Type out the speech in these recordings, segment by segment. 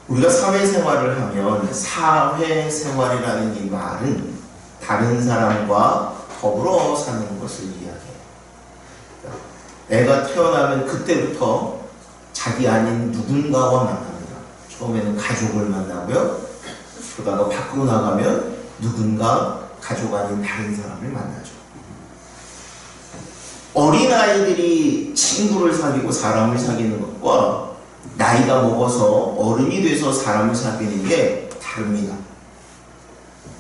우리가 사회생활을 하면 사회생활이라는 이 말은 다른 사람과 더불어 사는 것을 이야기해요. 애가 태어나면 그때부터 자기 아닌 누군가와 만납니다. 처음에는 가족을 만나고요. 그러다가 밖으로 나가면 누군가 가족 아닌 다른 사람을 만나죠. 어린아이들이 친구를 사귀고 사람을 사귀는 것과 나이가 먹어서 어른이 돼서 사람을 사귀는 게 다릅니다.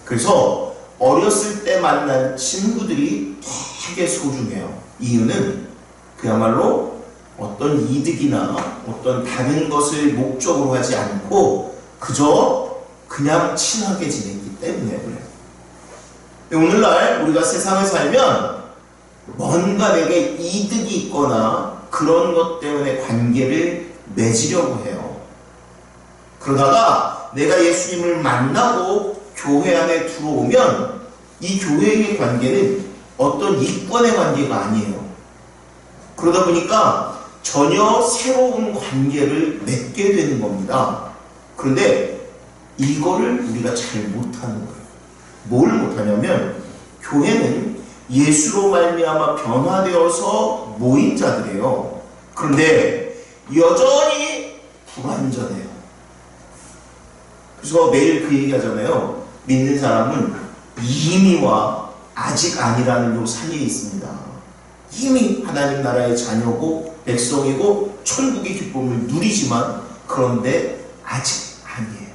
그래서 어렸을 때 만난 친구들이 되게 소중해요. 이유는 그야말로 어떤 이득이나 어떤 다른 것을 목적으로 하지 않고 그저 그냥 친하게 지냈기 때문에 그래요. 오늘날 우리가 세상에 살면 뭔가 내게 이득이 있거나 그런 것 때문에 관계를 맺으려고 해요. 그러다가 내가 예수님을 만나고 교회 안에 들어오면 이 교회의 관계는 어떤 이권의 관계가 아니에요. 그러다 보니까 전혀 새로운 관계를 맺게 되는 겁니다. 그런데 이거를 우리가 잘 못하는 거예요. 뭘 못하냐면 교회는 예수로 말미암아 변화되어서 모인 자들이에요. 그런데 여전히 불완전해요. 그래서 매일 그 얘기하잖아요. 믿는 사람은 이미와 아직 아니라는 요 사이에 있습니다. 이미 하나님 나라의 자녀고 백성이고 천국의 기쁨을 누리지만 그런데 아직 아니에요.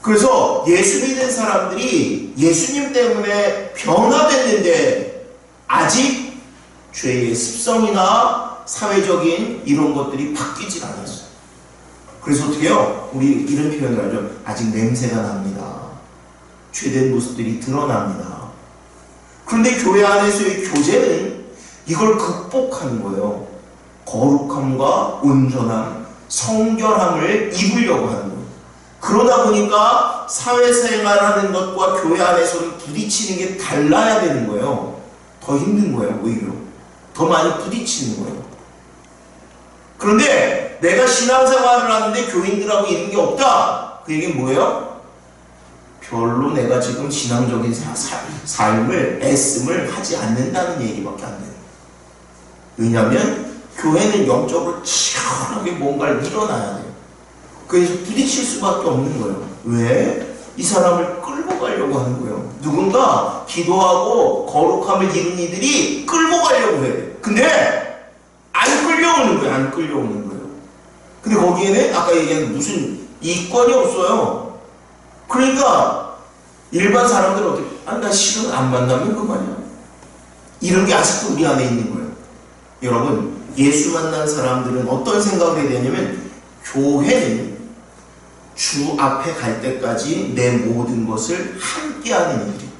그래서 예수 믿는 사람들이 예수님 때문에 변화됐는데 아직 죄의 습성이나 사회적인 이런 것들이 바뀌질 않았어요. 그래서 어떻게 해요? 우리 이런 표현을 하죠. 아직 냄새가 납니다. 죄된 모습들이 드러납니다. 그런데 교회 안에서의 교제는 이걸 극복하는 거예요. 거룩함과 온전함, 성결함을 이루려고 하는 거예요. 그러다 보니까 사회생활하는 것과 교회 안에서는 부딪히는 게 달라야 되는 거예요. 더 힘든 거예요. 오히려 더 많이 부딪히는 거예요. 그런데 내가 신앙생활을 하는데 교인들하고 이런 게 없다. 그 얘기는 뭐예요? 별로 내가 지금 신앙적인 삶을 애씀을 하지 않는다는 얘기밖에 안 돼요. 왜냐하면 교회는 영적으로 치열하게 뭔가를 일어나야 돼요. 그래서 부딪힐 수밖에 없는 거예요. 왜? 이 사람을 끌고 가려고 하는 거예요. 누군가 기도하고 거룩함을 이룬 이들이 끌고 가려고 해요. 근데 안 끌려오는 거예요. 안 끌려오는 거예요. 근데 거기에는 아까 얘기한 무슨 이권이 없어요. 그러니까 일반 사람들은 어떻게 나 실은 안 만나면 그만이야. 이런 게 아직도 우리 안에 있는 거예요. 여러분, 예수 만난 사람들은 어떤 생각을 해야 되냐면 교회는 주 앞에 갈 때까지 내 모든 것을 함께하는 일이에요.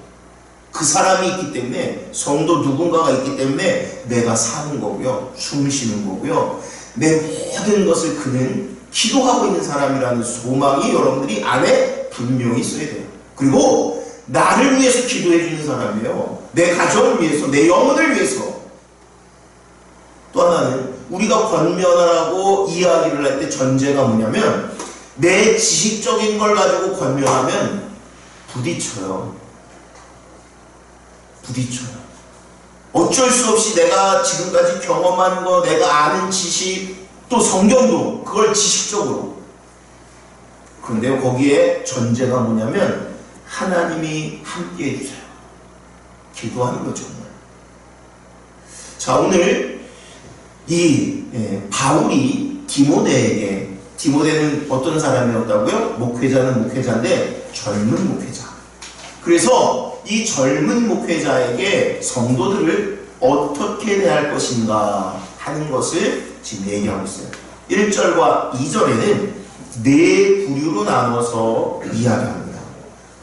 그 사람이 있기 때문에, 성도 누군가가 있기 때문에 내가 사는 거고요. 숨 쉬는 거고요. 내 모든 것을 그는 기도하고 있는 사람이라는 소망이 여러분들이 안에 분명히 있어야 돼요. 그리고 나를 위해서 기도해 주는 사람이에요. 내 가정을 위해서, 내 영혼을 위해서. 또 하나는 우리가 권면하고 이야기를 할 때 전제가 뭐냐면 내 지식적인 걸 가지고 권면하면 부딪혀요. 어쩔 수 없이 내가 지금까지 경험한 거, 내가 아는 지식, 또 성경도 그걸 지식적으로. 그런데 거기에 전제가 뭐냐면 하나님이 함께 해주세요. 기도하는 거죠. 자, 오늘 이 바울이 디모데는 어떤 사람이었다고요? 목회자는 목회자인데 젊은 목회자. 그래서 이 젊은 목회자에게 성도들을 어떻게 대할 것인가 하는 것을 지금 얘기하고 있어요. 1절과 2절에는 네 부류로 나눠서 이야기합니다.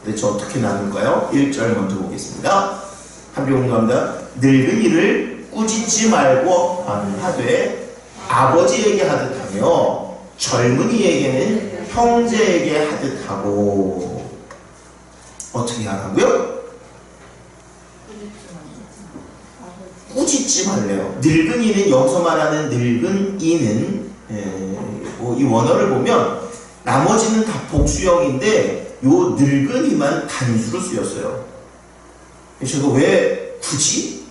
대체 어떻게 나눌까요? 1절 먼저 보겠습니다. 함께 공감합니다. 늙은 이를 꾸짖지 말고 하되 아버지에게 하듯하며 젊은이에게는 형제에게 하듯하고. 어떻게 하라고요? 꾸짖지 말래요. 늙은이는 여기서 말하는 늙은이는 뭐 이 원어를 보면 나머지는 다 복수형인데 요 늙은이만 단수로 쓰였어요. 제가 왜 굳이?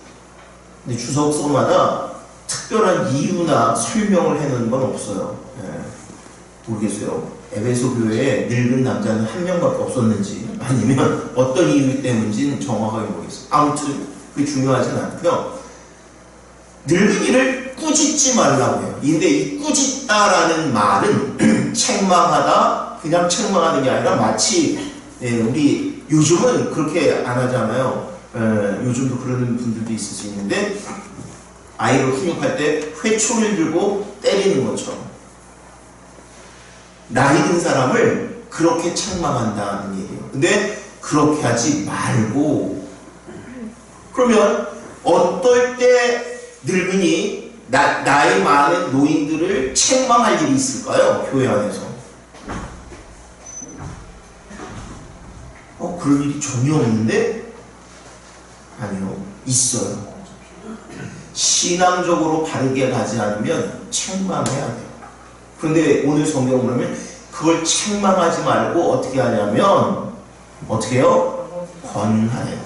근데 주석서마다 특별한 이유나 설명을 해놓은 건 없어요. 모르겠어요. 에베소 교회에 늙은 남자는 한 명밖에 없었는지 아니면 어떤 이유 때문인지는 정확하게 모르겠어요. 아무튼 그게 중요하진 않고요. 늙은이를 꾸짖지 말라고 해요. 근데 이 꾸짖다라는 말은 책망하다, 그냥 책망하는 게 아니라 마치 우리 요즘은 그렇게 안 하잖아요. 요즘도 그러는 분들도 있을 수 있는데 아이를 훈육할 때 회초리를 들고 때리는 것처럼 나이 든 사람을 그렇게 책망한다는 얘기예요. 근데 그렇게 하지 말고, 그러면 어떨 때 늙은이 나이 많은 노인들을 책망할 일이 있을까요? 교회 안에서. 그런 일이 전혀 없는데? 아니요, 있어요. 신앙적으로 바르게 가지 않으면 책망해야 돼요. 그런데 오늘 성경을 보면 그걸 책망하지 말고 어떻게 하냐면 어떻게 해요? 권하래요.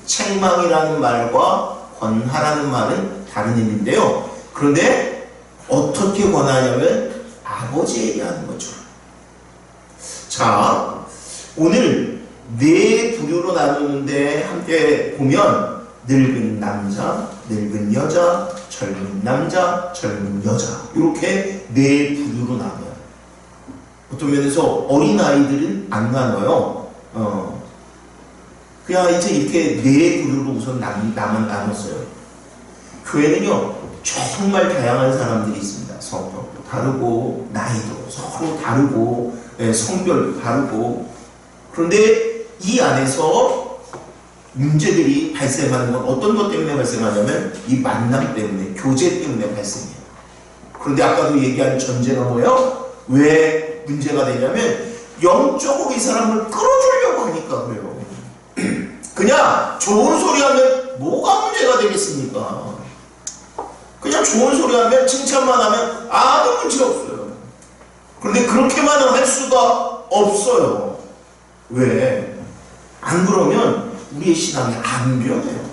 책망이라는 말과 권하라는 말은 다른 의미인데요. 그런데 어떻게 권하냐면 아버지에게 하는 거죠. 자, 오늘 네 부류로 나누는데 함께 보면 늙은 남자, 늙은 여자, 젊은 남자, 젊은 여자, 이렇게 네 부류로 나눠요. 어떤 면에서 어린아이들은 안 나눠요. 그냥 이제 이렇게 네 부류로 우선 나눴어요. 교회는요, 정말 다양한 사람들이 있습니다. 성격도 다르고, 나이도 서로 다르고, 성별도 다르고. 그런데 이 안에서 문제들이 발생하는 건 어떤 것 때문에 발생하냐면 이 만남 때문에, 교제 때문에 발생해요. 그런데 아까도 얘기한 전제가 뭐예요? 왜 문제가 되냐면 영적으로 이 사람을 끌어주려고 하니까 그래요. 그냥 좋은 소리 하면 뭐가 문제가 되겠습니까? 그냥 좋은 소리 하면, 칭찬만 하면 아무 문제 없어요. 그런데 그렇게만 할 수가 없어요. 왜? 안 그러면 우리의 신앙이 안 변해요.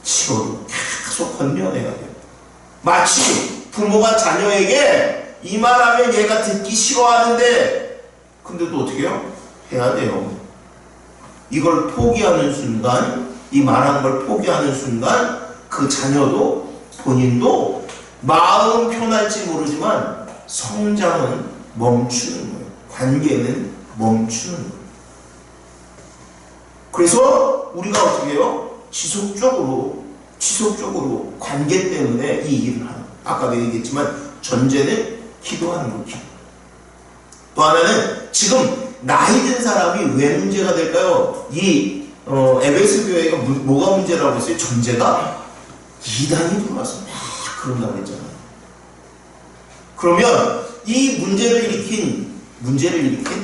치료도 계속 건면해야 돼요. 마치 부모가 자녀에게 이 말하면 얘가 듣기 싫어하는데 근데도 어떻게 해요? 해야 돼요. 이걸 포기하는 순간, 이 말하는 걸 포기하는 순간 그 자녀도 본인도 마음 편할지 모르지만 성장은 멈추는 거예요. 관계는 멈추는 거예요. 그래서 우리가 어떻게 해요? 지속적으로 관계 때문에 이 일을 하는 거예요. 아까도 얘기했지만 전제는 기도하는 거죠. 또 하나는 지금 나이 든 사람이 왜 문제가 될까요? 이 에베소 교회가 뭐가 문제라고 했어요? 전제가 이단이 들어와서 막 그런다고 했잖아요. 그러면 이 문제를 일으킨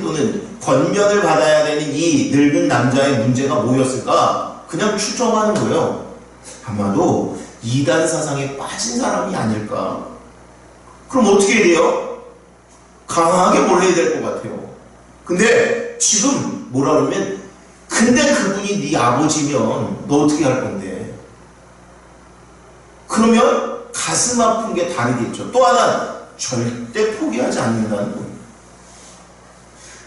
또는 권면을 받아야 되는 이 늙은 남자의 문제가 뭐였을까? 그냥 추정하는 거예요. 아마도 이단 사상에 빠진 사람이 아닐까? 그럼 어떻게 해야 돼요? 강하게 몰라야 될 것 같아요. 근데 지금 뭐라 그러면, 근데 그분이 네 아버지면 너 어떻게 할 건데? 그러면 가슴 아픈 게 다르겠죠. 또 하나, 절대 포기하지 않는다는 거예요.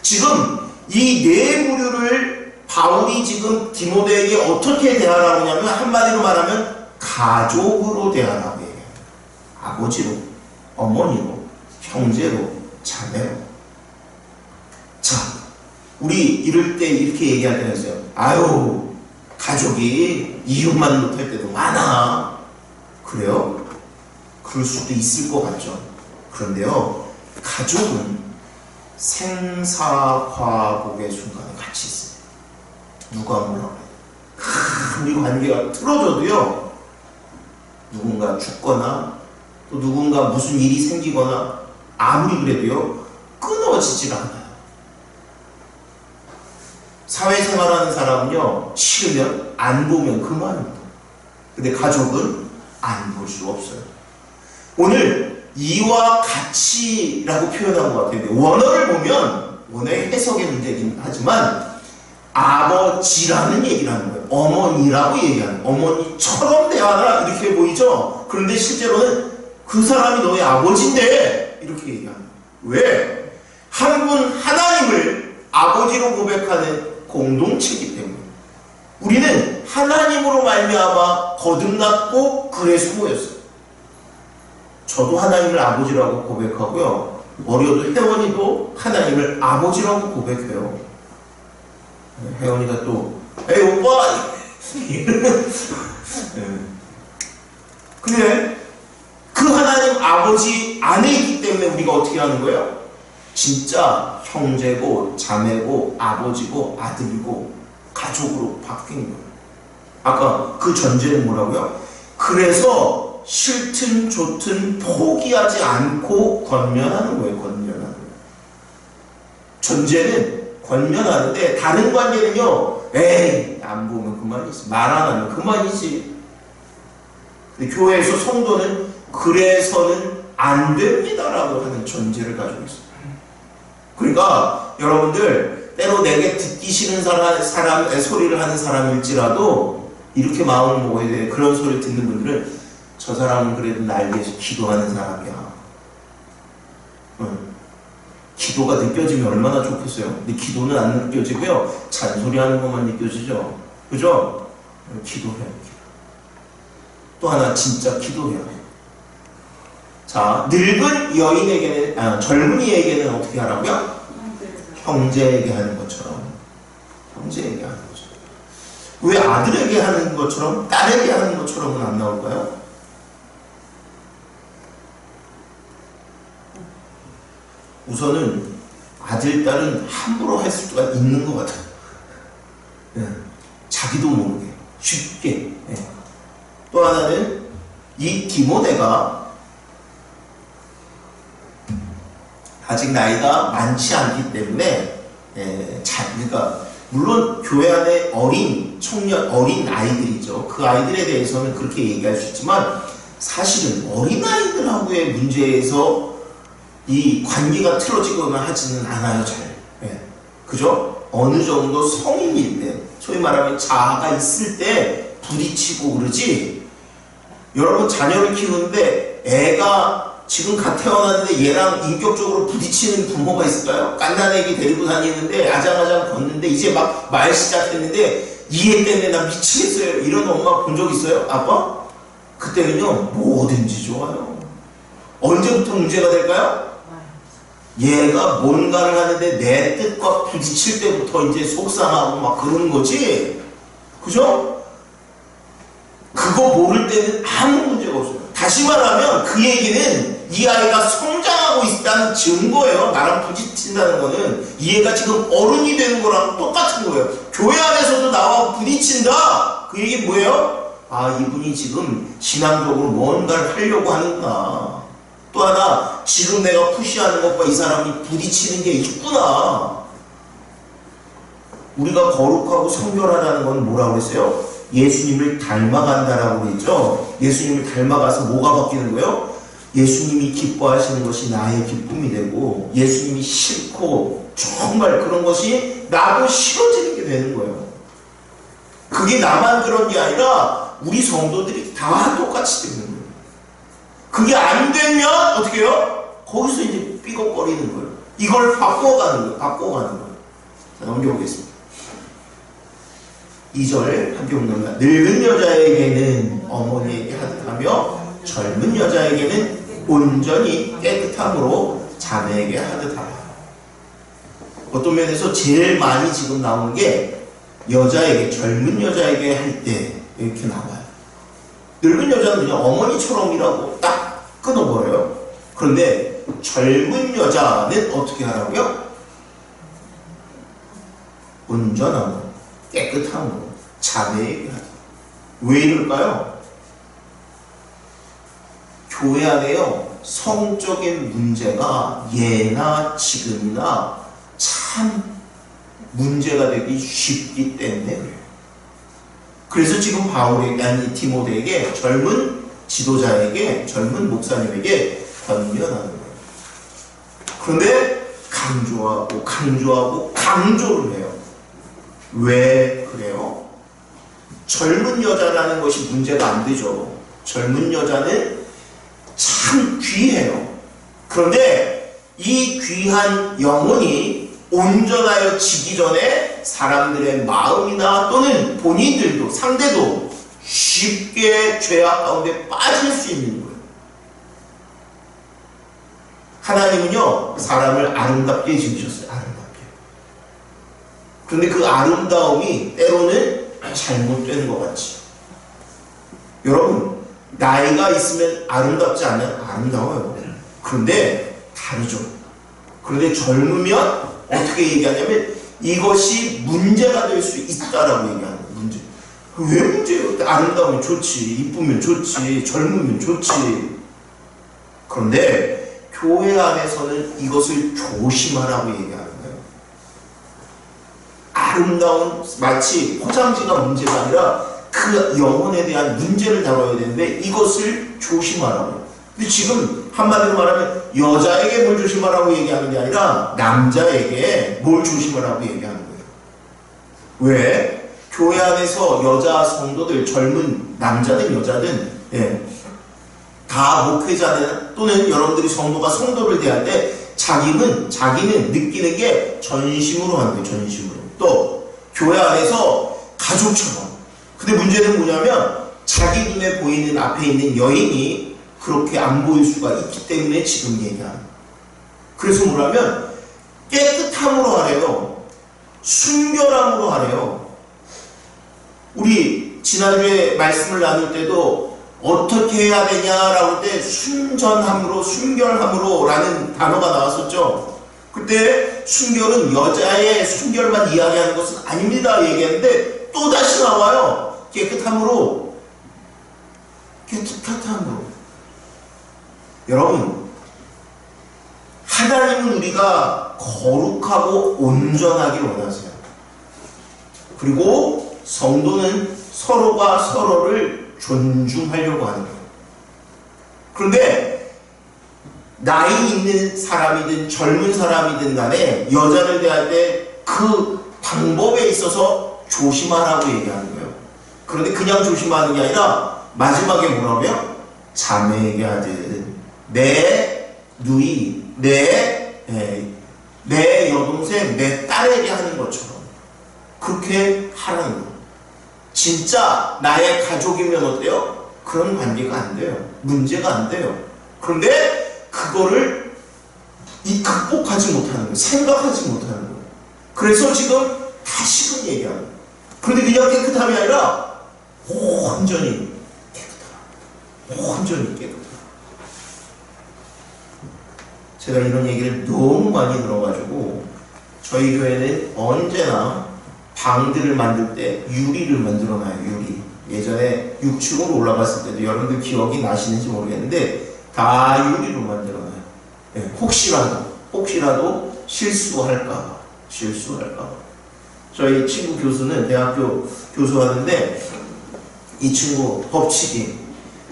지금 이 네 부류를 바울이 지금 디모데에게 어떻게 대하라고 하냐면, 한마디로 말하면 가족으로 대하라고 해요. 아버지로, 어머니로, 형제로, 자매로. 자, 우리 이럴 때 이렇게 얘기할 때가 있어요. 아유, 가족이 이웃만 못할 때도 많아. 그래요? 그럴 수도 있을 것 같죠. 그런데요, 가족은 생사화복의 순간에 같이 있어요. 누가 뭐라고 해요? 우리 관계가 틀어져도요, 누군가 죽거나 또 누군가 무슨 일이 생기거나 아무리 그래도요, 끊어지질 않아요. 사회생활하는 사람은요, 싫으면 안 보면 그만입니다. 근데 가족은 안 볼 수 없어요. 오늘 이와 같이라고 표현한 것 같아요. 원어를 보면 원어의 해석의 문제긴 하지만 아버지라는 얘기를 하는 거예요. 어머니라고 얘기하는 거예요. 어머니처럼 대하라 이렇게 보이죠? 그런데 실제로는 그 사람이 너의 아버지인데 이렇게 얘기하는 거예요. 왜? 한 분 하나님을 아버지로 고백하는 공동체이기 때문에 우리는 하나님으로 말미암아 거듭났고 그래서 모였어요. 저도 하나님을 아버지라고 고백하고요. 어려도 혜원이도 하나님을 아버지라고 고백해요. 혜원이가 또 에이 오빠 근데 그 하나님 아버지 안에 있기 때문에 우리가 어떻게 하는 거예요? 진짜 형제고 자매고 아버지고 아들이고 가족으로 바뀐 거예요. 아까 그 전제는 뭐라고요? 그래서 싫든 좋든 포기하지 않고 권면하는 거예요. 권면하는 거예요. 전제는 권면하는데 다른 관계는요. 에이 안 보면 그만이지. 말 안 하면 그만이지. 근데 교회에서 성도는 그래서는 안 됩니다라고 하는 전제를 가지고 있어요. 그러니까 여러분들 때로 내게 듣기 싫은 사람의 소리를 하는 사람일지라도 이렇게 마음을 먹어야 돼. 그런 소리를 듣는 분들은 저 사람은 그래도 날 위해서 기도하는 사람이야. 기도가 느껴지면 얼마나 좋겠어요. 근데 기도는 안 느껴지고요. 잔소리하는 것만 느껴지죠. 그죠? 기도해야 돼. 또 하나 진짜 기도해야 돼. 자, 늙은 여인에게는 젊은이에게는 어떻게 하라고요? 형제에게 하는 것처럼. 형제에게 하는 것처럼. 왜 아들에게 하는 것처럼 딸에게 하는 것처럼은 안 나올까요? 우선은 아들, 딸은 함부로 할 수가 있는 것 같아요. 네. 자기도 모르게 쉽게. 네. 또 하나는 이 디모데가 아직 나이가 많지 않기 때문에 그러니까 물론 교회 안에 어린 청년, 어린 아이들이죠. 그 아이들에 대해서는 그렇게 얘기할 수 있지만 사실은 어린 아이들하고의 문제에서 이 관계가 틀어지거나 하지는 않아요. 잘. 그죠? 어느 정도 성인일 때, 소위 말하면 자아가 있을 때 부딪히고 그러지. 여러분 자녀를 키우는데 애가 지금 갓 태어났는데 얘랑 인격적으로 부딪히는 부모가 있을까요? 갓난애기 데리고 다니는데 아장아장 걷는데 이제 막 말 시작했는데 이 애 때문에 나 미치겠어요. 이런 엄마 본 적 있어요? 아빠? 그때는요 뭐든지 좋아요. 언제부터 문제가 될까요? 얘가 뭔가를 하는데 내 뜻과 부딪힐 때부터 이제 속상하고 막 그러는 거지. 그죠? 그거 모를 때는 아무 문제가 없어요. 다시 말하면 그 얘기는 이 아이가 성장하고 있다는 증거예요. 나랑 부딪힌다는 거는 이 애가 지금 어른이 되는 거랑 똑같은 거예요. 교회 안에서도 나와 부딪힌다. 그 얘기 뭐예요? 아, 이분이 지금 신앙적으로 뭔가를 하려고 하는구나. 또 하나, 지금 내가 푸시하는 것과 이 사람이 부딪히는 게 있구나. 우리가 거룩하고 성결하다는 건 뭐라고 했어요? 예수님을 닮아간다라고 했죠. 예수님을 닮아가서 뭐가 바뀌는 거예요? 예수님이 기뻐하시는 것이 나의 기쁨이 되고 예수님이 싫고 정말 그런 것이 나도 싫어지는 게 되는 거예요. 그게 나만 그런 게 아니라 우리 성도들이 다 똑같이 되는 거예요. 그게 안 되면 어떻게 해요? 거기서 이제 삐걱거리는 거예요. 이걸 바꿔가는 거예요. 바꿔가는 거예요. 자, 넘겨보겠습니다. 2절 함께 읽는다. 늙은 여자에게는 어머니에게 하듯하며 젊은 여자에게는 온전히 깨끗함으로 자매에게 하듯하라. 어떤 면에서 제일 많이 지금 나오는 게 여자에게, 젊은 여자에게 할 때 이렇게 나와요. 늙은 여자는 그냥 어머니처럼이라고 딱 끊어버려요. 그런데 젊은 여자는 어떻게 하라고요? 온전함으로, 깨끗함으로 자매에게 하라. 왜 이럴까요? 교회 안에요, 성적인 문제가 예나 지금이나 참 문제가 되기 쉽기 때문에 그래요. 그래서 지금 바울에게, 아니 디모데에게, 젊은 지도자에게, 젊은 목사님에게 권면하는 거예요. 그런데 강조하고 강조하고 강조를 해요. 왜 그래요? 젊은 여자라는 것이 문제가 안 되죠. 젊은 여자는 참 귀해요. 그런데 이 귀한 영혼이 온전하여지기 전에 사람들의 마음이나 또는 본인들도, 상대도 쉽게 죄악 가운데 빠질 수 있는 거예요. 하나님은요, 사람을 아름답게 지으셨어요. 아름답게. 그런데 그 아름다움이 때로는 잘못된 것 같지. 여러분, 나이가 있으면 아름답지 않아요? 아름다워요. 그런데 다르죠. 그런데 젊으면 어떻게 얘기하냐면 이것이 문제가 될 수 있다라고 얘기하는 거예요. 문제. 왜 문제예요? 아름다우면 좋지, 이쁘면 좋지, 젊으면 좋지. 그런데 교회 안에서는 이것을 조심하라고 얘기하는 거예요. 아름다운, 마치 포장지가 문제가 아니라 그 영혼에 대한 문제를 다뤄야 되는데 이것을 조심하라고. 근데 지금 한마디로 말하면 여자에게 뭘 조심하라고 얘기하는 게 아니라 남자에게 뭘 조심하라고 얘기하는 거예요. 왜? 교회 안에서 여자 성도들, 젊은 남자든 여자든, 다 목회자는 또는 여러분들이 성도를 대할 때 자기는 느끼는 게 전심으로 하는 거예요. 전심으로. 또 교회 안에서 가족처럼. 근데 문제는 뭐냐면 자기 눈에 보이는 앞에 있는 여인이 그렇게 안 보일 수가 있기 때문에 지금 얘기하는 거예요. 그래서 뭐라면 깨끗함으로 하래요. 순결함으로 하래요. 우리 지난주에 말씀을 나눌 때도 어떻게 해야 되냐라고 할 때 순전함으로, 순결함으로 라는 단어가 나왔었죠. 그때 순결은 여자의 순결만 이야기하는 것은 아닙니다 얘기했는데 또 다시 나와요. 깨끗함으로. 깨끗함으로. 여러분, 하나님은 우리가 거룩하고 온전하길 원하세요. 그리고 성도는 서로가 서로를 존중하려고 하는 거예요. 그런데 나이 있는 사람이든 젊은 사람이든 간에 여자를 대할 때 그 방법에 있어서 조심하라고 얘기하는 거예요. 그런데 그냥 조심하는 게 아니라 마지막에 뭐라고요? 자매에게 하든 내 누이, 내 여동생, 내 딸에게 하는 것처럼 그렇게 하라는 거예요. 진짜 나의 가족이면 어때요? 그런 관계가 안 돼요. 문제가 안 돼요. 그런데 그거를 극복하지 못하는 거예요. 생각하지 못하는 거예요. 그래서 지금 다시금 얘기하는 거예요. 그런데 그냥 깨끗함이 아니라 온전히 깨끗함. 온전히 깨끗함. 제가 이런 얘기를 너무 많이 들어가지고 저희 교회는 언제나 방들을 만들 때 유리를 만들어놔요. 유리. 예전에 6층으로 올라갔을 때도 여러분들 기억이 나시는지 모르겠는데 다 유리로 만들어놔요. 혹시라도 실수할까봐. 저희 친구 교수는 대학교 교수하는데 이 친구 법칙이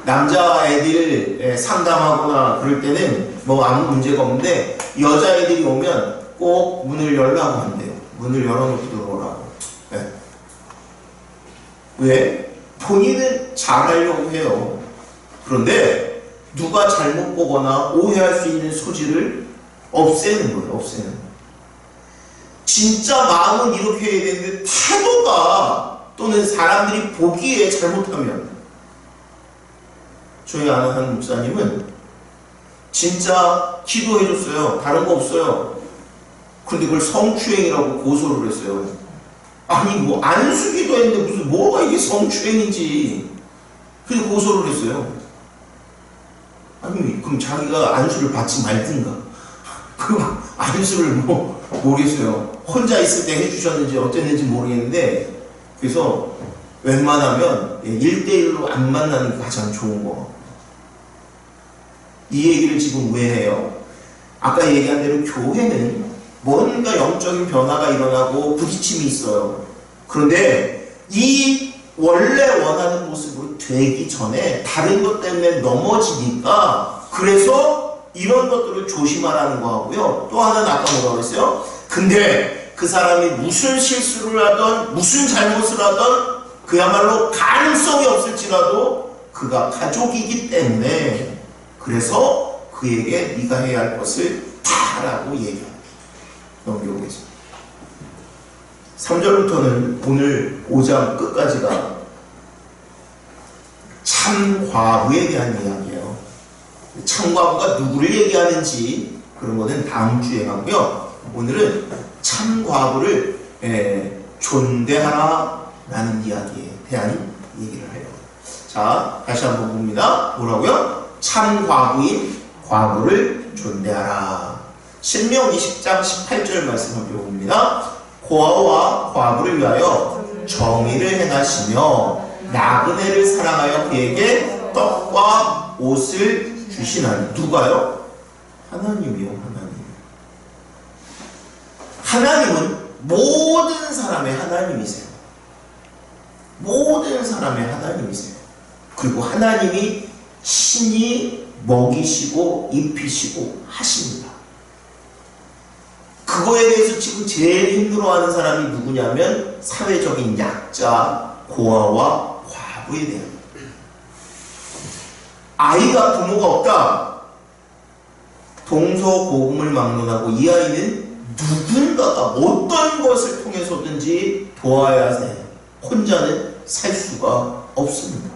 남자애들 상담하거나 그럴 때는 뭐 아무 문제가 없는데 여자애들이 오면 꼭 문을 열라고 한대요. 문을 열어놓고 들어오라고. 왜? 본인은 잘하려고 해요. 그런데 누가 잘못 보거나 오해할 수 있는 소지를 없애는 거예요. 없애는 거예요. 진짜 마음은 이렇게 해야 되는데 태도가 또는 사람들이 보기에 잘못하면 저희 아는 한 목사님은 진짜 기도해줬어요. 다른 거 없어요. 근데 그걸 성추행이라고 고소를 했어요. 아니 뭐 안수기도 했는데 무슨 뭐가 이게 성추행인지 그래서 고소를 했어요. 아니 그럼 자기가 안수를 받지 말든가. 그럼 안수를 뭐 모르겠어요. 혼자 있을 때 해주셨는지 어땠는지 모르겠는데 그래서 웬만하면 1대1로 안 만나는 게 가장 좋은 거. 이 얘기를 지금 왜 해요? 아까 얘기한 대로 교회는 뭔가 영적인 변화가 일어나고 부딪힘이 있어요. 그런데 이 원래 원하는 모습으로 되기 전에 다른 것 때문에 넘어지니까 그래서 이런 것들을 조심하라는 거하고요. 또 하나는 아까 뭐라고 했어요? 근데 그 사람이 무슨 실수를 하던 무슨 잘못을 하던 그야말로 가능성이 없을지라도 그가 가족이기 때문에 그래서 그에게 네가 해야 할 것을 다 하라고 얘기합니다. 넘겨보겠습니다. 3절부터는 오늘 5장 끝까지가 참과부에 대한 이야기예요. 참과부가 누구를 얘기하는지 그런 거는 다음 주에 하고요. 오늘은 참과부를 존대하라 라는 이야기에 대한 얘기를 해요. 자, 다시 한번 봅니다. 뭐라고요? 참과부인 과부를 존대하라. 신명 20장 18절 말씀 한번 봅니다. 고아와 과부를 위하여 정의를 행하시며 나그네를 사랑하여 그에게 떡과 옷을 주시나니. 누가요? 하나님이요. 하나님은 모든 사람의 하나님이세요. 모든 사람의 하나님이세요. 그리고 하나님이 신이 먹이시고 입히시고 하십니다. 그거에 대해서 지금 제일 힘들어하는 사람이 누구냐면 사회적인 약자, 고아와 과부에 대한. 아이가 부모가 없다. 동서고금을 막론하고 이 아이는 누군가가 어떤 것을 통해서든지 도와야 해. 혼자는 살 수가 없습니다.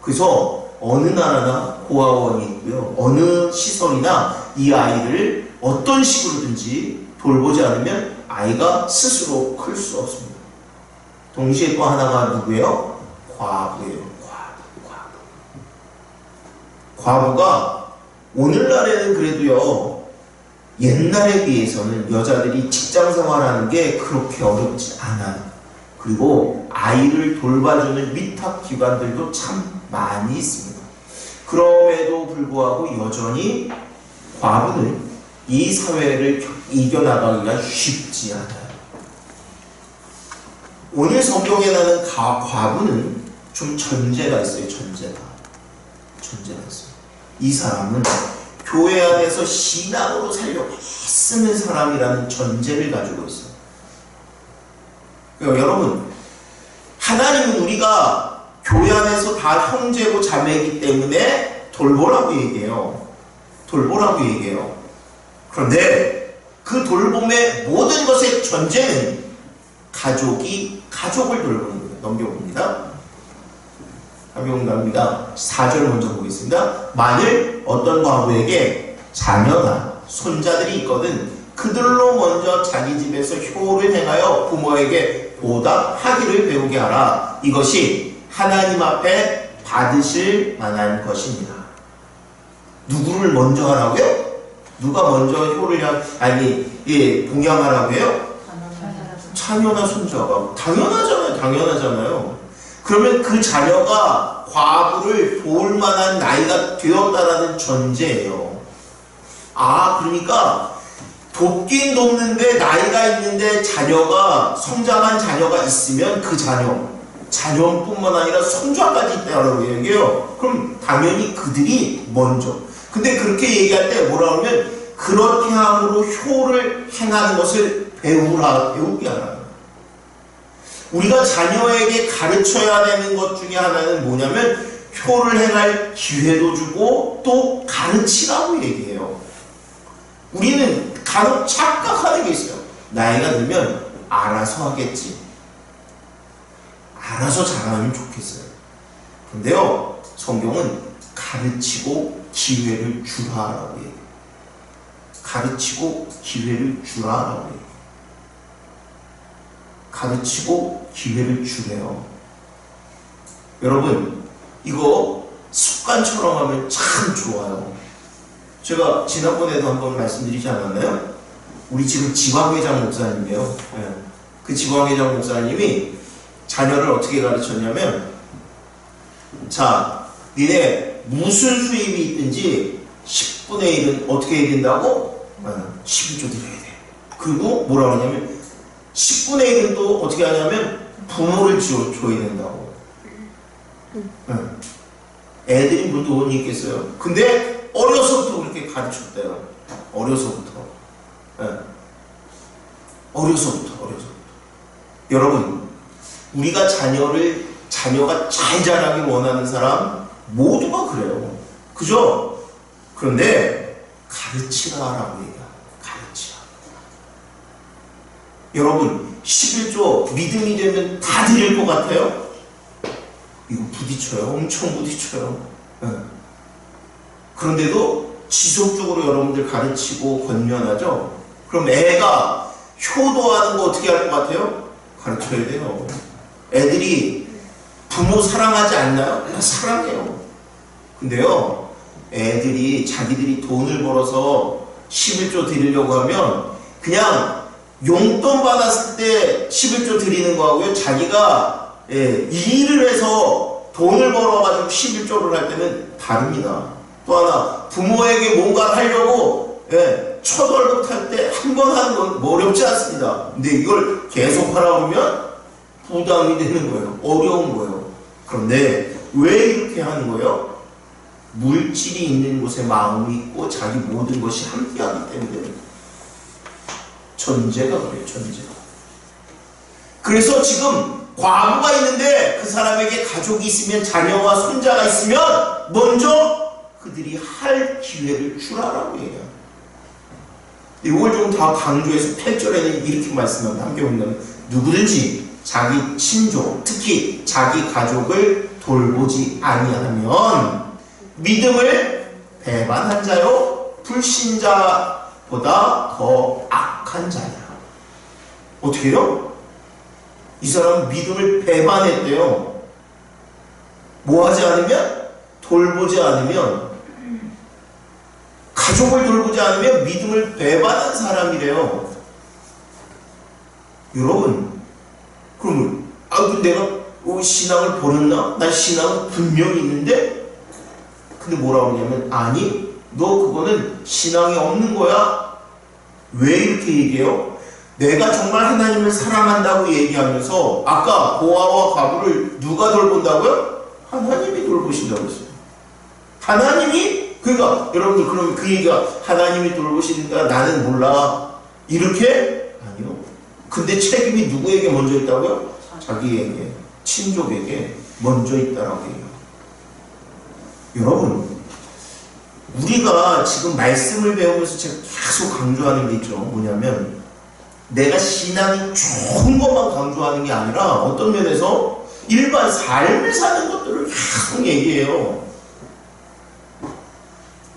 그래서 어느 나라나 고아원이 있고요. 어느 시설이나 이 아이를 어떤 식으로든지 돌보지 않으면 아이가 스스로 클 수 없습니다. 동시에 또 하나가 누구예요? 과부예요. 과부가 오늘날에는 그래도요. 옛날에 비해서는 여자들이 직장 생활하는 게 그렇게 어렵지 않아요. 그리고 아이를 돌봐주는 위탁기관들도 참 많이 있습니다. 그럼에도 불구하고 여전히 과부는 이 사회를 이겨나가기가 쉽지 않아요. 오늘 성경에 나는 과부는 좀 전제가 있어요. 전제가 있어요. 이 사람은 교회 안에서 신앙으로 살려고 애쓰는 사람이라는 전제를 가지고 있어요. 그러니까 여러분, 하나님은 우리가 교회 안에서 다 형제고 자매이기 때문에 돌보라고 얘기해요. 그런데 그 돌봄의 모든 것의 전제는 가족이 가족을 돌보는 거예요. 넘겨봅니다. 4절 먼저 보겠습니다. 만일 어떤 과부에게 자녀나 손자들이 있거든 그들로 먼저 자기 집에서 효를 행하여 부모에게 보답하기를 배우게 하라. 이것이 하나님 앞에 받으실 만한 것입니다. 누구를 먼저 하라고요? 누가 먼저 효를 봉양하라고 해요? 자녀나 손자가. 당연하잖아요. 그러면 그 자녀가 과부를 도울 만한 나이가 되었다라는 전제예요. 그러니까 돕긴 돕는데 나이가 있는데 성장한 자녀가 있으면 그 자녀뿐만 아니라 손자까지 있다라고 얘기해요. 그럼 당연히 그들이 먼저. 근데 그렇게 얘기할 때 뭐라 그러면 그렇게 함으로 효를 행하는 것을 배우게 하라. 우리가 자녀에게 가르쳐야 되는 것 중에 하나는 뭐냐면 효를 행할 기회도 주고 또 가르치라고 얘기해요. 우리는 간혹 착각하는 게 있어요. 나이가 들면 알아서 하겠지. 알아서 잘하면 좋겠어요. 그런데요, 성경은 가르치고 기회를 주라라고 얘기해요. 가르치고 기회를 주라라고 얘기해요. 가르치고 기회를 주래요. 여러분, 이거 습관처럼 하면 참 좋아요. 제가 지난번에도 한번 말씀드리지 않았나요? 우리 지금 지방회장 목사님이에요. 그 지방회장 목사님이 자녀를 어떻게 가르쳤냐면, 자, 니네 무슨 수입이 있든지 10분의 1은 어떻게 해야 된다고? 11조 드려야 돼. 그리고 뭐라고 하냐면 10분의 1은 또 어떻게 하냐면 부모를 줘야 된다고. 응. 애들이 뭐 돈이 있겠어요. 근데 어려서부터 그렇게 가르쳤대요. 어려서부터. 응. 어려서부터. 여러분, 우리가 자녀가 잘 자라길 원하는 사람 모두가 그래요. 그죠? 그런데 가르치라라고 얘기해요. 가르치라. 여러분, 11조 믿음이 되면 다 드릴 것 같아요? 이거 부딪혀요. 엄청 부딪혀요. 네. 그런데도 지속적으로 여러분들 가르치고 권면하죠? 그럼 애가 효도하는 거 어떻게 할 것 같아요? 가르쳐야 돼요. 애들이 부모 사랑하지 않나요? 사랑해요. 근데요, 애들이 자기들이 돈을 벌어서 11조 드리려고 하면 그냥 용돈 받았을 때 11조 드리는 거하고요, 자기가 일을 해서 돈을 벌어가지고 11조를 할 때는 다릅니다. 또 하나, 부모에게 뭔가를 하려고 첫 월급 탈 때 한 번 하는 건 어렵지 않습니다. 근데 이걸 계속 하다 보면 부담이 되는 거예요. 어려운 거예요. 그런데 왜 이렇게 하는 거예요? 물질이 있는 곳에 마음이 있고 자기 모든 것이 함께하기 때문에. 전제가 그래요. 전제가. 그래서 지금 과부가 있는데 그 사람에게 가족이 있으면 자녀와 손자가 있으면 먼저 그들이 할 기회를 주라라고 얘기해요. 이걸 좀 더 강조해서 8절에는 이렇게 말씀합니다. 함께 보면 누구든지 자기 친족, 특히 자기 가족을 돌보지 아니하면 믿음을 배반한 자요 불신자보다 더 악한 자야. 어떻게 해요? 이 사람은 믿음을 배반했대요. 뭐 하지 않으면? 돌보지 않으면, 가족을 돌보지 않으면 믿음을 배반한 사람이래요. 여러분, 그러면 내가 신앙을 버렸나? 난 신앙은 분명히 있는데? 근데 뭐라고 하냐면, 아니, 너 그거는 신앙이 없는 거야. 왜 이렇게 얘기해요? 내가 정말 하나님을 사랑한다고 얘기하면서 아까 고아와 과부를 누가 돌본다고요? 하나님이 돌보신다고 했어요. 하나님이? 그러니까 여러분들 그럼 그 얘기가 하나님이 돌보시니까 나는 몰라 이렇게? 아니요. 근데 책임이 누구에게 먼저 있다고요? 자기에게, 친족에게 먼저 있다라고 해요. 여러분, 우리가 지금 말씀을 배우면서 제가 계속 강조하는 게 있죠. 뭐냐면 내가 신앙이 좋은 것만 강조하는 게 아니라 어떤 면에서 일반 삶을 사는 것들을 계속 얘기해요.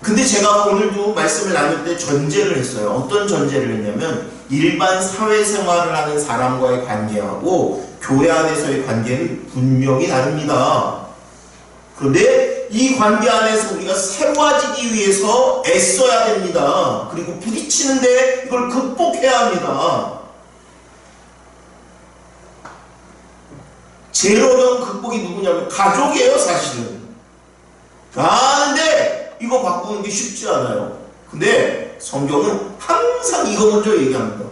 근데 제가 오늘도 말씀을 나눌 때 전제를 했어요. 어떤 전제를 했냐면 일반 사회생활을 하는 사람과의 관계하고 교회 안에서의 관계는 분명히 다릅니다. 그런데 이 관계 안에서 우리가 세워지기 위해서 애써야 됩니다. 그리고 부딪히는데 이걸 극복해야 합니다. 제일 어려운 극복이 누구냐면 가족이에요, 사실은. 근데 이거 바꾸는 게 쉽지 않아요. 근데 성경은 항상 이거 먼저 얘기합니다.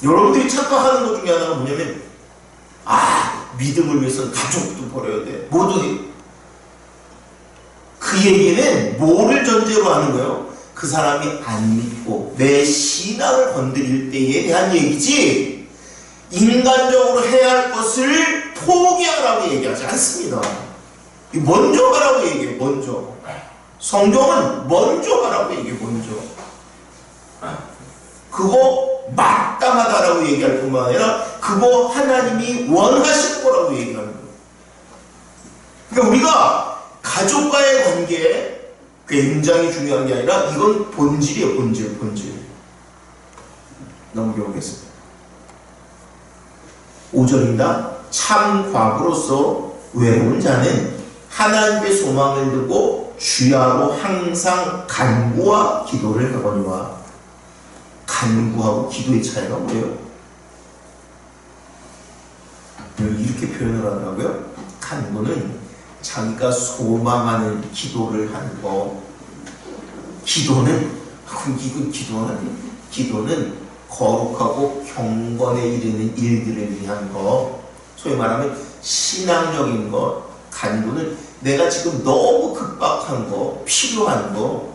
여러분들이 착각하는 것 중에 하나가 뭐냐면 믿음을 위해서 가족도 버려야 돼. 모두 그 얘기는 뭐를 전제로 하는 거예요? 그 사람이 안 믿고 내 신앙을 건드릴 때에 대한 얘기지 인간적으로 해야 할 것을 포기하라고 얘기하지 않습니다. 먼저 하라고 얘기해요. 먼저. 성경은 먼저 하라고 얘기해요. 먼저. 그거 마땅하다라고 얘기할 뿐만 아니라 그거 하나님이 원하시는 거라고 얘기하는 거예요. 그러니까 우리가 가족과의 관계 굉장히 중요한 게 아니라 이건 본질이에요. 본질. 넘겨보겠습니다. 5절입니다. 참 과부로서 외로운 자는 하나님의 소망을 두고 주야로 항상 간구와 기도를 하거니와. 간구하고 기도의 차이가 뭐예요? 이렇게 표현을 하더라고요. 간구는 자기가 소망하는 기도를 하는 거. 기도는 이건 기도는 거룩하고 경건에 이르는 일들을 위한 거, 소위 말하면 신앙적인 거, 간구는 내가 지금 너무 급박한 거, 필요한 거,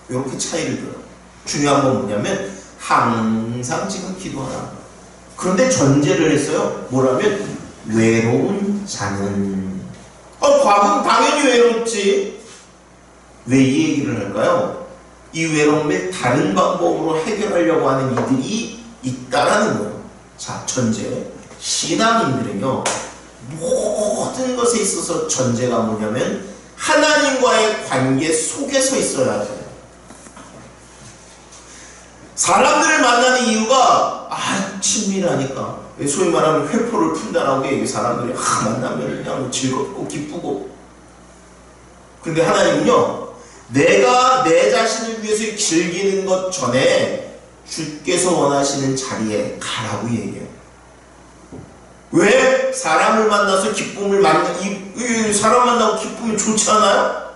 이렇게 차이를 둬요. 중요한 건 뭐냐면 항상 지금 기도하라. 그런데 전제를 했어요. 뭐라면 외로운 자는. 과거는 당연히 외롭지. 왜 이 얘기를 할까요? 이 외로움을 다른 방법으로 해결하려고 하는 이들이 있다라는 거예요. 자, 전제. 신앙인들은요, 모든 것에 있어서 전제가 뭐냐면 하나님과의 관계 속에서 있어야 돼요. 사람들을 만나는 이유가 친밀하니까, 소위 말하면 회포를 푼다라고 얘기해. 사람들이 만나면 그냥 즐겁고 기쁘고. 근데 하나님은요, 내가 내 자신을 위해서 즐기는 것 전에 주께서 원하시는 자리에 가라고 얘기해요. 왜? 사람을 만나서 기쁨을 사람 만나고 기쁨이 좋지 않아요?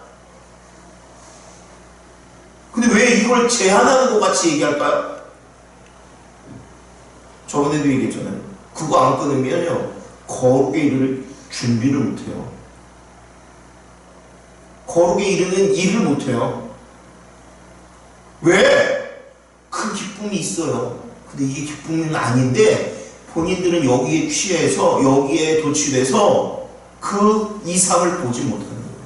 근데 왜 이걸 제한하는 것 같이 얘기할까요? 저번에도 얘기했잖아요. 그거 안 끊으면요, 거룩에 이를 준비를 못해요. 거룩에 이르는 일을 못해요. 왜? 그 기쁨이 있어요. 근데 이게 기쁨은 아닌데 본인들은 여기에 취해서, 여기에 도취돼서 그 이상을 보지 못하는 거예요.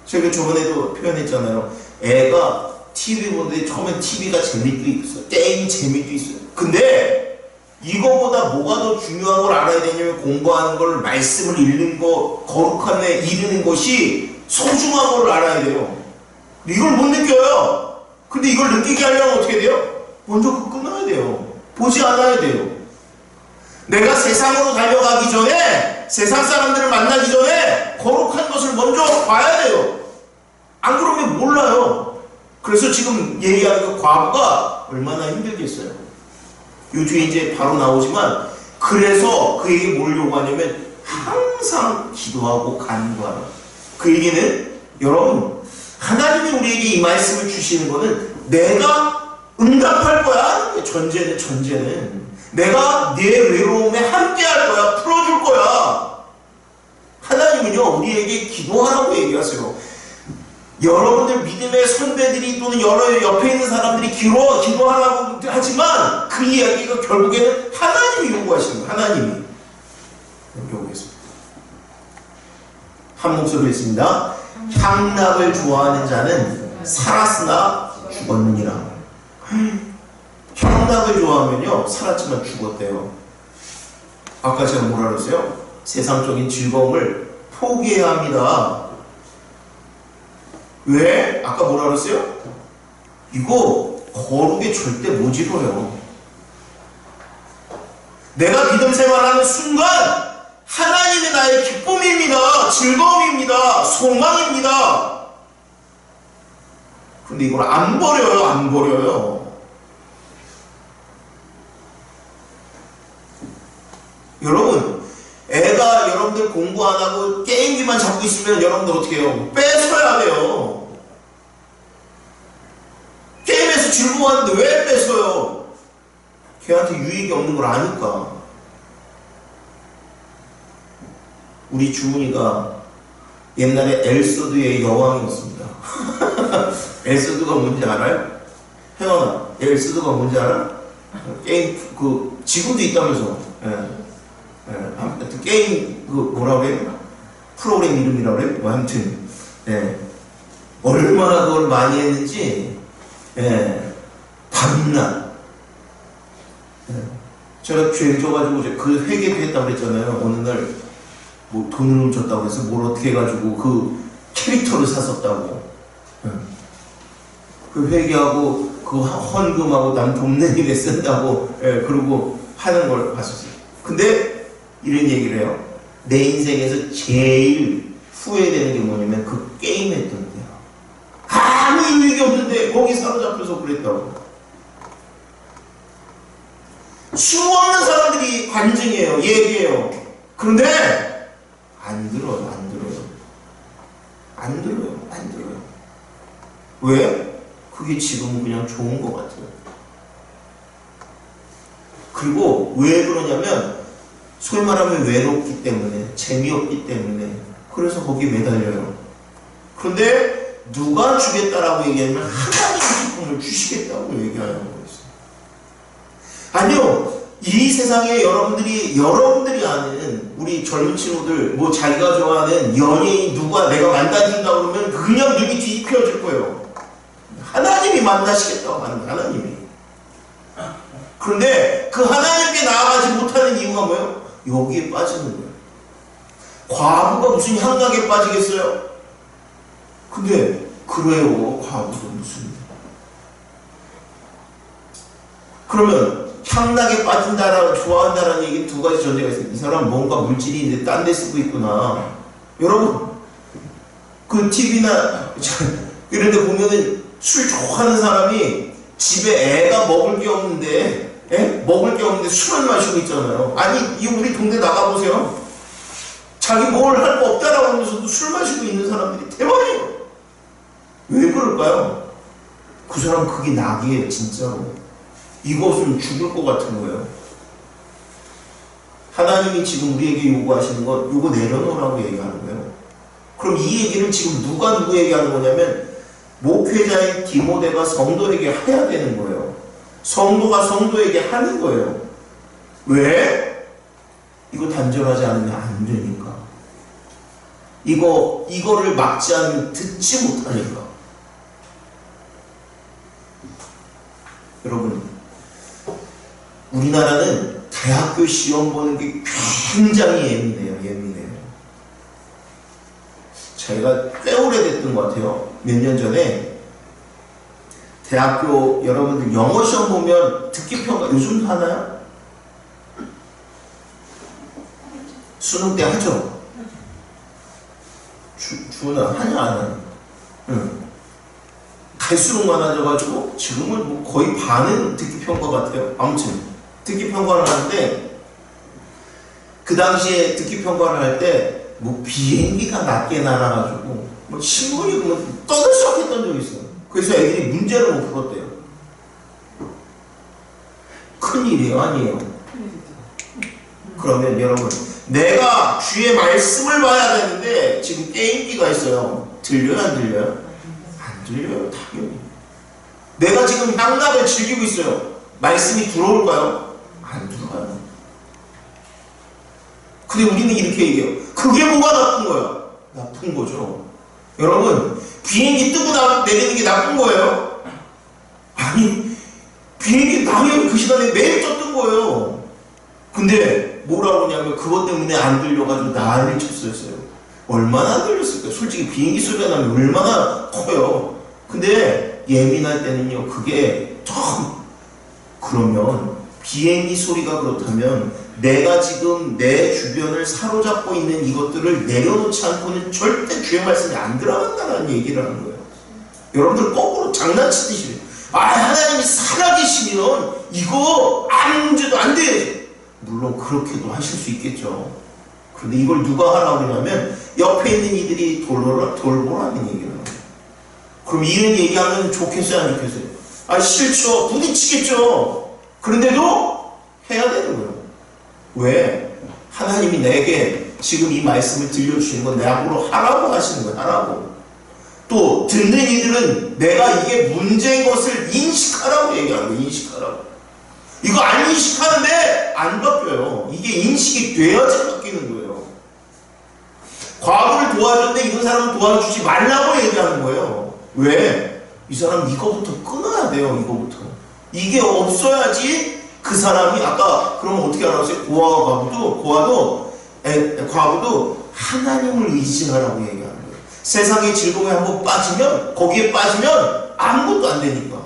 제가 저번에도 표현했잖아요. 애가 TV 보는데 처음엔 TV가 재미도 있어요. 게임 재미도 있어요. 근데 이거보다 뭐가 더 중요한 걸 알아야 되냐면 공부하는 걸, 말씀을 읽는 거, 거룩한 데 이르는 것이 소중한 걸 알아야 돼요. 이걸 못 느껴요. 근데 이걸 느끼게 하려면 어떻게 돼요? 먼저 그거 끊어야 돼요. 보지 않아야 돼요. 내가 세상으로 달려가기 전에, 세상 사람들을 만나기 전에 거룩한 것을 먼저 봐야 돼요. 안 그러면 몰라요. 그래서 지금 얘기하는 그 과부가 얼마나 힘들겠어요. 요즘에 이제 바로 나오지만, 그래서 그 얘기 뭘 요구하냐면 항상 기도하고 간구하라. 그 얘기는 여러분, 하나님이 우리에게 이 말씀을 주시는 거는 내가 응답할 거야. 전제는 내가 네 외로움에 함께 할 거야. 풀어줄 거야. 하나님은요, 우리에게 기도하라고 얘기하세요. 여러분들 믿음의 선배들이 또는 여러 옆에 있는 사람들이 기도하라고 하지만 그 이야기가 결국에는 하나님이 요구하시는 거예요. 하나님이 요구했습니다. 한 목소리로 했습니다. 향락을 좋아하는 자는 살았으나 죽었느니라. 향락을 좋아하면요, 살았지만 죽었대요. 아까 제가 뭐라 그랬어요? 세상적인 즐거움을 포기해야 합니다. 왜? 아까 뭐라 그랬어요? 이거 거룩에 절대 못 이뤄요. 내가 믿음 생활하는 순간 하나님이 나의 기쁨입니다. 즐거움입니다. 소망입니다. 근데 이걸 안 버려요. 여러분, 애가 여러분들 공부 안 하고 게임기만 잡고 있으면 여러분들 어떻게 해요? 뺏어야 돼요. 게임에서 즐거워하는데 왜 뺏어요? 걔한테 유익이 없는 걸 아니까. 우리 주문이가 옛날에 엘소드의 여왕이었습니다. 엘소드가 뭔지 알아요? 혜원아, 엘소드가 뭔지 알아? 게임, 지금도 있다면서. 아무튼 게임, 뭐라고 해요? 프로그램 이름이라고 해요? 뭐, 아무튼. 얼마나 그걸 많이 했는지, 밤낮. 제가 죄 져가지고 그 회개도 했다고 그랬잖아요. 어느 날, 뭐 돈을 훔쳤다고 해서 뭘 어떻게 해가지고 그 캐릭터를 샀었다고. 그 회개하고 그 헌금하고 남 돕는 일에 쓴다고, 그러고 하는 걸 봤었어요. 근데 이런 얘기를 해요. 내 인생에서 제일 후회되는 게 뭐냐면 그 게임 했던 데야. 아무 유익이 없는데 거기 사로잡혀서 그랬다고. 수없는 사람들이 관증해요. 얘기해요. 그런데 안 들어요. 왜? 그게 지금은 그냥 좋은 것 같아요. 그리고 왜 그러냐면 소위 말하면 외롭기 때문에, 재미없기 때문에, 그래서 거기에 매달려요. 그런데 누가 주겠다라고 얘기하면 하나님이 기쁨을 주시겠다고 얘기하는 거였어요. 아니요, 이 세상에 여러분들이 아는 우리 젊은 친구들, 뭐 자기가 좋아하는 연예인 누가 내가 만나준다 그러면 그냥 눈이 뒤집혀질 거예요. 하나님이 만나시겠다고 하는 거예요, 하나님이. 그런데 그 하나님께 나아가지 못하는 이유가 뭐예요? 여기에 빠지는 거예요. 과부가 무슨 향락에 빠지겠어요? 근데 그래요, 과부도 무슨. 그러면 향락에 빠진다라고 좋아한다라는 얘기는 두 가지 전제가 있어요. 이 사람 뭔가 물질이 있는데 딴 데 쓰고 있구나. 여러분 그 TV나 이런 데 보면은 술 좋아하는 사람이 집에 애가 먹을 게 없는데 술을 마시고 있잖아요. 아니 우리 동네 나가보세요. 자기 뭘 할 거 없다라고 하면서도 술 마시고 있는 사람들이 대박이에요. 왜 그럴까요? 그 사람 그게 낙이에요, 진짜로. 이것은 죽을 것 같은 거예요. 하나님이 지금 우리에게 요구하시는 것, 요거 내려놓으라고 얘기하는 거예요. 그럼 이 얘기를 지금 누구에게 하는 거냐면 목회자인 디모데가 성도에게 해야 되는 거예요. 성도가 성도에게 하는 거예요. 왜? 이거 단절하지 않으면 안 되니까. 이거를 막지 않으면 듣지 못하니까. 여러분, 우리나라는 대학교 시험 보는 게 굉장히 예민해요. 제가 꽤 오래됐던 것 같아요. 몇 년 전에 대학교 여러분들 영어 시험 보면 듣기평가 요즘도 하나요? 수능 때 하죠? 주나 하냐 안 하냐? 응. 갈수록 많아져가지고 지금은 뭐 거의 반은 듣기평가 같아요. 아무튼 듣기평가를 하는데 그 당시에 듣기평가를 할 때 뭐 비행기가 낮게 날아가지고 뭐 신문이 보면 떠들썩했던 적이 있어요. 그래서 애들이 문제를 못 풀었대요. 큰일이에요, 아니에요? 그러면 여러분, 내가 주의 말씀을 봐야 되는데 지금 게임기가 있어요. 들려요, 안 들려요? 안 들려요, 당연히. 내가 지금 향락을 즐기고 있어요. 말씀이 들어올까요? 안 들어가요. 근데 우리는 이렇게 얘기해요. 그게 뭐가 나쁜 거야? 나쁜 거죠. 여러분, 비행기 뜨고 내리는 게 나쁜 거예요? 아니, 비행기 당연히 그 시간에 매일 떴던 거예요. 근데 뭐라고 하냐면 그것 때문에 안 들려가지고 난리를 쳤었어요. 얼마나 안 들렸을까요? 솔직히 비행기 소리가 나면 얼마나 커요. 근데 예민할 때는요, 그게 그러면 비행기 소리가 그렇다면 내가 지금 내 주변을 사로잡고 있는 이것들을 내려놓지 않고는 절대 주의 말씀이 안 들어간다는 얘기를 하는 거예요. 여러분들 거꾸로 장난치듯이 하나님이 살아계시면 이거 아무 문제도 안 돼. 물론 그렇게도 하실 수 있겠죠. 그런데 이걸 누가 하라고 그러냐면 옆에 있는 이들이 돌보라는 얘기를 하는 거예요. 그럼 이런 얘기하면 좋겠어요, 안 좋겠어요? 싫죠. 부딪히겠죠. 그런데도 해야 되는 거예요. 왜? 하나님이 내게 지금 이 말씀을 들려주시는 건 내 앞으로 하라고 하시는 거예요. 하라고. 또 듣는 이들은 내가 이게 문제인 것을 인식하라고 얘기하는 거예요. 인식하라고. 이거 안 인식하는데 안 바뀌어요. 이게 인식이 돼야지 바뀌는 거예요. 과부를 도와줬는데 이런 사람은 도와주지 말라고 얘기하는 거예요. 왜? 이 사람 이거부터 끊어야 돼요. 이거부터. 이게 없어야지 그 사람이 아까 그러면 어떻게 알았어요? 과부도 하나님을 의지하라고 얘기하는 거예요. 세상의 즐거움에 한번 빠지면 거기에 빠지면 아무것도 안 되니까.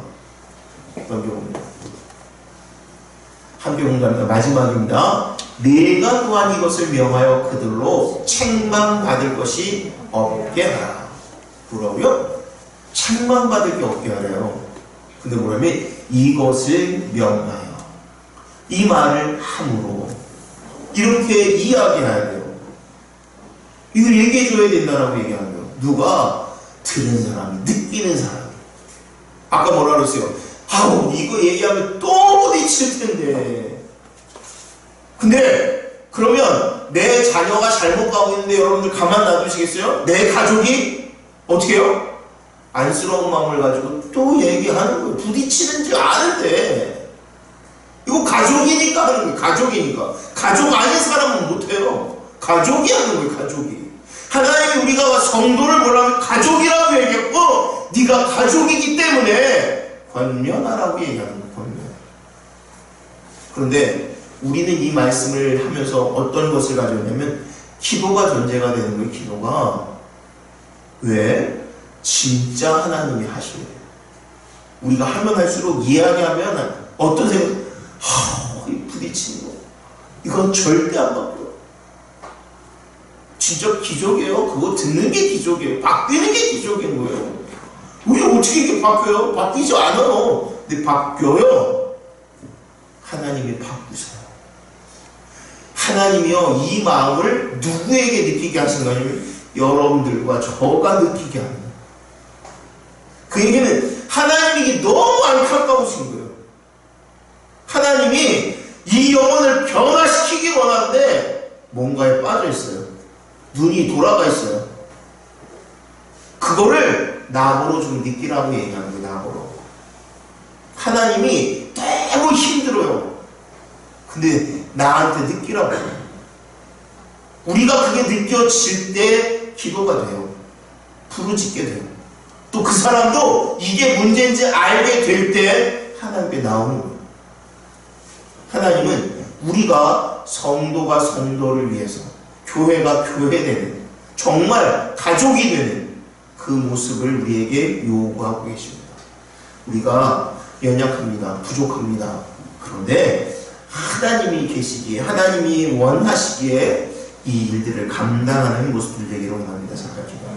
함께 마지막입니다. 내가 또한 이것을 명하여 그들로 책망받을 것이 없게 하라. 뭐라고요? 책망받을 게 없게 하래요. 근데 뭐냐면 이것을 명하여. 이 말을 함으로 이렇게 이야기해야 돼요. 이걸 얘기해줘야 된다라고 얘기하는 거예요. 누가? 들은 사람이, 느끼는 사람이. 아까 뭐라 그랬어요? 이거 얘기하면 또 부딪힐 텐데. 근데 그러면 내 자녀가 잘못 가고 있는데 여러분들 가만 놔두시겠어요? 내 가족이 어떻게 해요? 안쓰러운 마음을 가지고 또 얘기하는 거예요. 부딪히는 줄 아는데. 이거 가족이니까 하는 거예요. 가족이니까. 가족 아닌 사람은 못해요. 가족이 하는 거예요. 가족이. 하나님이 우리가 성도를 보려면 가족이라고 얘기했고, 네가 가족이기 때문에 권면하라고 얘기하는 거예요. 권면. 그런데 우리는 이 말씀을 하면서 어떤 것을 가져오냐면 기도가 전제가 되는 거예요. 기도가. 왜? 진짜 하나님이 하셔야 돼요. 우리가 하면 할수록 이야기하면 어떤 생각, 이 부딪히는 거 이건 절대 안 바뀌어요. 진짜 기적이에요. 그거 듣는 게 기적이에요. 바뀌는 게 기적인 거예요. 왜 어떻게 이게 바뀌어요? 바뀌지 않아요. 근데 바뀌어요. 하나님이 바꾸세요. 하나님이요, 이 마음을 누구에게 느끼게 하신 거냐면 여러분들과 저가 느끼게 하는 거예요. 그 얘기는 하나님이 너무 안타까우신 거예요. 하나님이 이 영혼을 변화시키기 원하는데 뭔가에 빠져 있어요. 눈이 돌아가 있어요. 그거를 나보로 좀 느끼라고 얘기하는 거예요. 나보로. 하나님이 너무 힘들어요. 근데 나한테 느끼라고 해요. 우리가 그게 느껴질 때 기도가 돼요. 부르짖게 돼요. 또 그 사람도 이게 문제인지 알게 될 때 하나님께 나오는 거예요. 하나님은 우리가 성도가 성도를 위해서, 교회가 교회되는, 정말 가족이 되는 그 모습을 우리에게 요구하고 계십니다. 우리가 연약합니다. 부족합니다. 그런데 하나님이 계시기에, 하나님이 원하시기에 이 일들을 감당하는 모습들 되기를 원합니다. 잠깐 기도합니다.